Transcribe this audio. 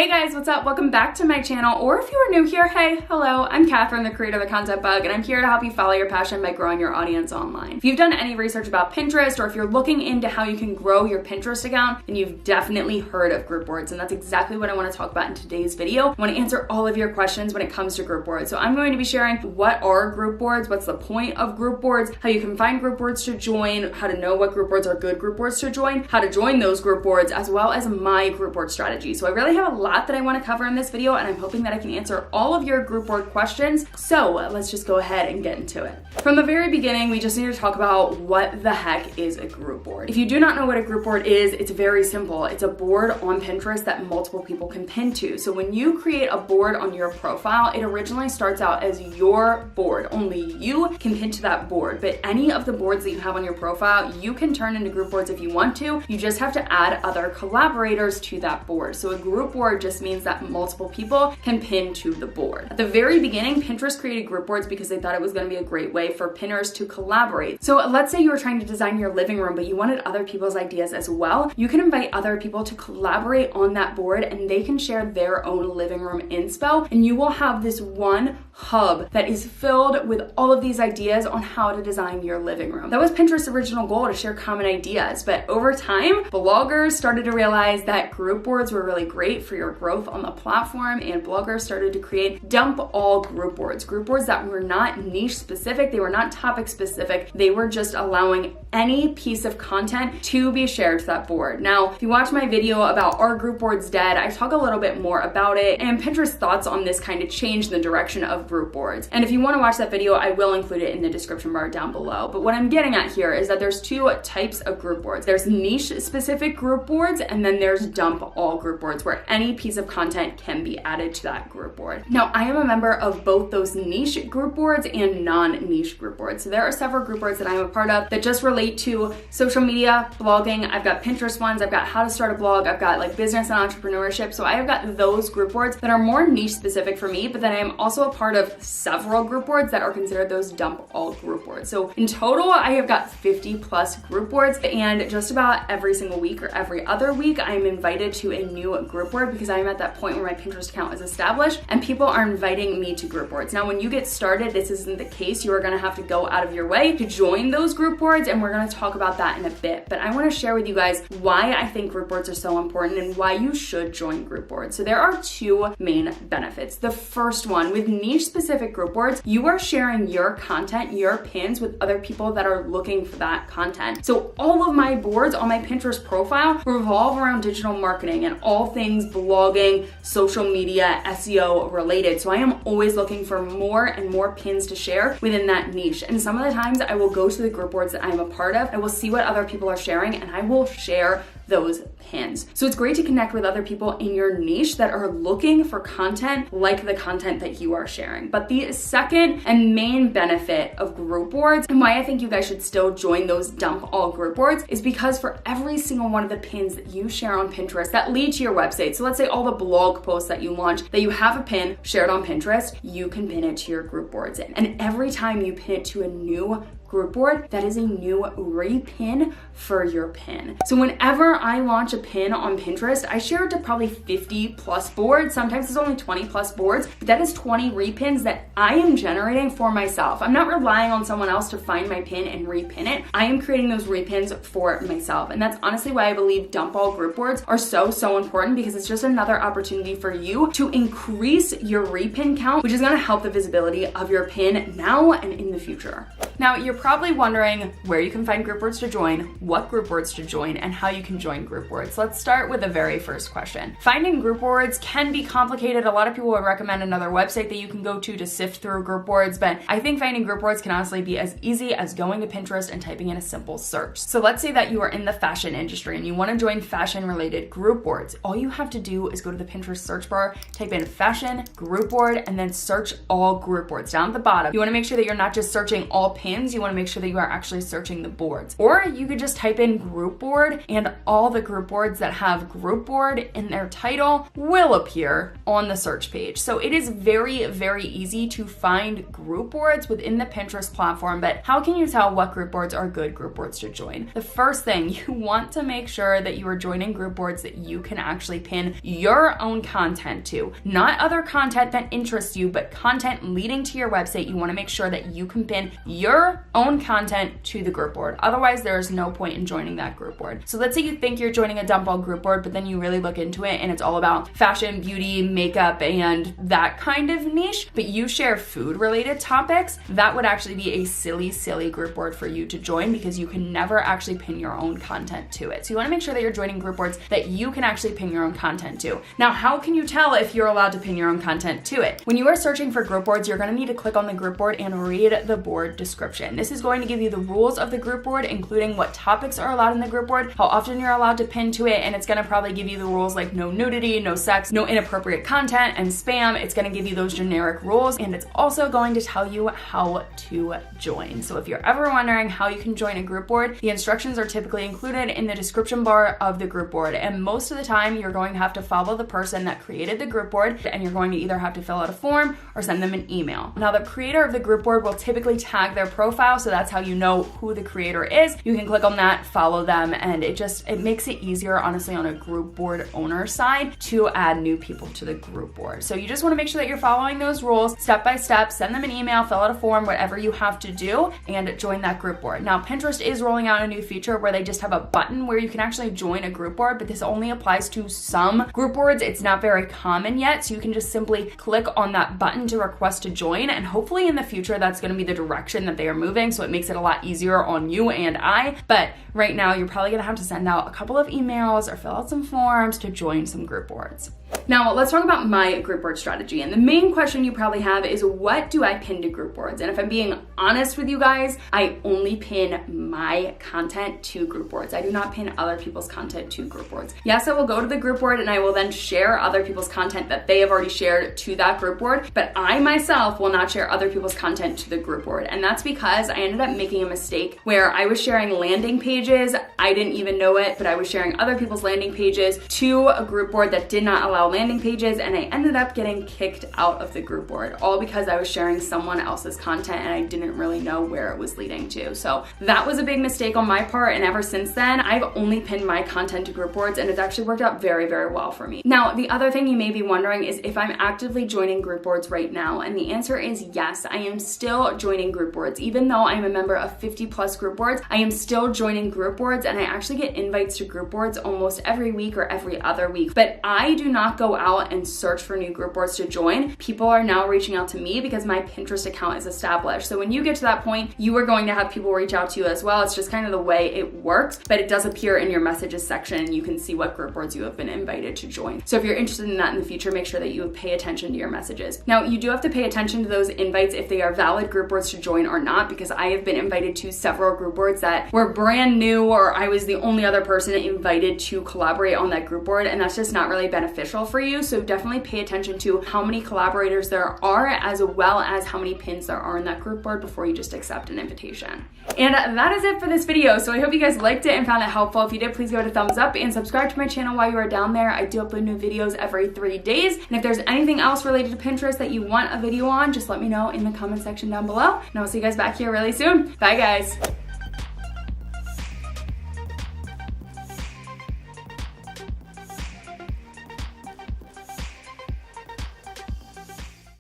Hey guys, what's up? Welcome back to my channel, or if you are new here, hey, hello, I'm Catherine, the creator of The Content Bug, and I'm here to help you follow your passion by growing your audience online. If you've done any research about Pinterest, or if you're looking into how you can grow your Pinterest account, then you've definitely heard of group boards, and that's exactly what I want to talk about in today's video. I want to answer all of your questions when it comes to group boards. So I'm going to be sharing what are group boards, what's the point of group boards, how you can find group boards to join, how to know what group boards are good group boards to join, how to join those group boards, as well as my group board strategy. So I really have a lot that I want to cover in this video, and I'm hoping that I can answer all of your group board questions. So let's just go ahead and get into it. From the very beginning, we just need to talk about what the heck is a group board. If you do not know what a group board is, it's very simple. It's a board on Pinterest that multiple people can pin to. So when you create a board on your profile, it originally starts out as your board. Only you can pin to that board, but any of the boards that you have on your profile, you can turn into group boards if you want to. You just have to add other collaborators to that board. So a group board just means that multiple people can pin to the board. At the very beginning, Pinterest created group boards because they thought it was going to be a great way for pinners to collaborate. So let's say you were trying to design your living room, but you wanted other people's ideas as well. You can invite other people to collaborate on that board, and they can share their own living room inspo, and you will have this one hub that is filled with all of these ideas on how to design your living room. That was Pinterest's original goal, to share common ideas, but over time, bloggers started to realize that group boards were really great for your growth on the platform, and bloggers started to create dump all group boards that were not niche specific, they were not topic specific, they were just allowing any piece of content to be shared to that board. Now, if you watch my video about Are Group Boards Dead, I talk a little bit more about it, and Pinterest's thoughts on this kind of changed the direction of group boards. And if you want to watch that video, I will include it in the description bar down below. But what I'm getting at here is that there's two types of group boards. There's niche specific group boards, and then there's dump all group boards, where any piece of content can be added to that group board. Now, I am a member of both those niche group boards and non-niche group boards. So there are several group boards that I'm a part of that just relate to social media, blogging. I've got Pinterest ones, I've got how to start a blog, I've got like business and entrepreneurship. So I have got those group boards that are more niche specific for me, but then I'm also a part of several group boards that are considered those dump all group boards. So in total, I have got 50 plus group boards, and just about every single week or every other week, I'm invited to a new group board because I'm at that point where my Pinterest account is established and people are inviting me to group boards. Now, when you get started, this isn't the case. You are gonna have to go out of your way to join those group boards, and we're gonna talk about that in a bit. But I wanna share with you guys why I think group boards are so important and why you should join group boards. So there are two main benefits. The first one, with niche specific group boards, you are sharing your content, your pins, with other people that are looking for that content. So all of my boards on my Pinterest profile revolve around digital marketing and all things blogging, social media, SEO related. So I am always looking for more and more pins to share within that niche. And some of the times I will go to the group boards that I'm a part of, I will see what other people are sharing, and I will share those pins. So it's great to connect with other people in your niche that are looking for content like the content that you are sharing. But the second and main benefit of group boards, and why I think you guys should still join those dump all group boards, is because for every single one of the pins that you share on Pinterest that lead to your website, so let's say all the blog posts that you launch, that you have a pin shared on Pinterest, you can pin it to your group boards. And every time you pin it to a new group board, that is a new repin for your pin. So whenever I launch a pin on Pinterest, I share it to probably 50 plus boards. Sometimes it's only 20 plus boards, but that is 20 repins that I am generating for myself. I'm not relying on someone else to find my pin and repin it. I am creating those repins for myself. And that's honestly why I believe dump all group boards are so important, because it's just another opportunity for you to increase your repin count, which is gonna help the visibility of your pin now and in the future. Now, you're probably wondering where you can find group boards to join, what group boards to join, and how you can join group boards. Let's start with the very first question. Finding group boards can be complicated. A lot of people would recommend another website that you can go to sift through group boards, but I think finding group boards can honestly be as easy as going to Pinterest and typing in a simple search. So let's say that you are in the fashion industry and you want to join fashion related group boards. All you have to do is go to the Pinterest search bar, type in fashion group board, and then search all group boards down at the bottom. You want to make sure that you're not just searching all pins pins, you want to make sure that you are actually searching the boards. Or you could just type in group board, and all the group boards that have group board in their title will appear on the search page. So it is very, very easy to find group boards within the Pinterest platform. But how can you tell what group boards are good group boards to join? The first thing, you want to make sure that you are joining group boards that you can actually pin your own content to. Not other content that interests you, but content leading to your website. You want to make sure that you can pin your own content to the group board. Otherwise, there is no point in joining that group board. So let's say you think you're joining a dump all group board, but then you really look into it and it's all about fashion, beauty, makeup, and that kind of niche, but you share food related topics. That would actually be a silly group board for you to join, because you can never actually pin your own content to it. So you want to make sure that you're joining group boards that you can actually pin your own content to. Now, how can you tell if you're allowed to pin your own content to it? When you are searching for group boards, you're going to need to click on the group board and read the board description. This is going to give you the rules of the group board, including what topics are allowed in the group board, how often you're allowed to pin to it, and it's going to probably give you the rules like no nudity, no sex, no inappropriate content, and spam. It's going to give you those generic rules, and it's also going to tell you how to join. So if you're ever wondering how you can join a group board, the instructions are typically included in the description bar of the group board, and most of the time you're going to have to follow the person that created the group board, and you're going to either have to fill out a form or send them an email. Now, the creator of the group board will typically tag their profile, so that's how you know who the creator is. You can click on that, follow them, and it makes it easier, honestly, on a group board owner side to add new people to the group board. So you just want to make sure that you're following those rules step by step. Send them an email, fill out a form, whatever you have to do, and join that group board. Now, Pinterest is rolling out a new feature where they just have a button where you can actually join a group board, but this only applies to some group boards. It's not very common yet, so you can just simply click on that button to request to join, and hopefully in the future that's going to be the direction that they are moving, so it makes it a lot easier on you and I. But right now, you're probably going to have to send out a couple of emails or fill out some forms to join some group boards. Now, let's talk about my group board strategy. And the main question you probably have is, what do I pin to group boards? And if I'm being honest with you guys, I only pin my content to group boards. I do not pin other people's content to group boards. Yes, I will go to the group board and I will then share other people's content that they have already shared to that group board, but I myself will not share other people's content to the group board. And that's because I ended up making a mistake where I was sharing landing pages. I didn't even know it, but I was sharing other people's landing pages to a group board that did not allow landing pages, and I ended up getting kicked out of the group board, all because I was sharing someone else's content and I didn't really know where it was leading to. So that was a big mistake on my part, and ever since then, I've only pinned my content to group boards, and it's actually worked out very, very well for me. Now, the other thing you may be wondering is if I'm actively joining group boards right now, and the answer is yes, I am still joining group boards. Even though I'm a member of 50 plus group boards, I am still joining group boards, and I actually get invites to group boards almost every week or every other week. But I do not go out and search for new group boards to join. People are now reaching out to me because my Pinterest account is established. So when you get to that point, you are going to have people reach out to you as well. It's just kind of the way it works, but it does appear in your messages section and you can see what group boards you have been invited to join. So if you're interested in that in the future, make sure that you pay attention to your messages. Now, you do have to pay attention to those invites if they are valid group boards to join or not, because I have been invited to several group boards that were brand new, or I was the only other person invited to collaborate on that group board, and that's just not really beneficial for you. So definitely pay attention to how many collaborators there are, as well as how many pins there are in that group board before you just accept an invitation. And that is it for this video. So I hope you guys liked it and found it helpful. If you did, please give it a thumbs up and subscribe to my channel while you are down there. I do upload new videos every 3 days. And if there's anything else related to Pinterest that you want a video on, just let me know in the comment section down below. And I'll see you guys back here really soon. Bye guys.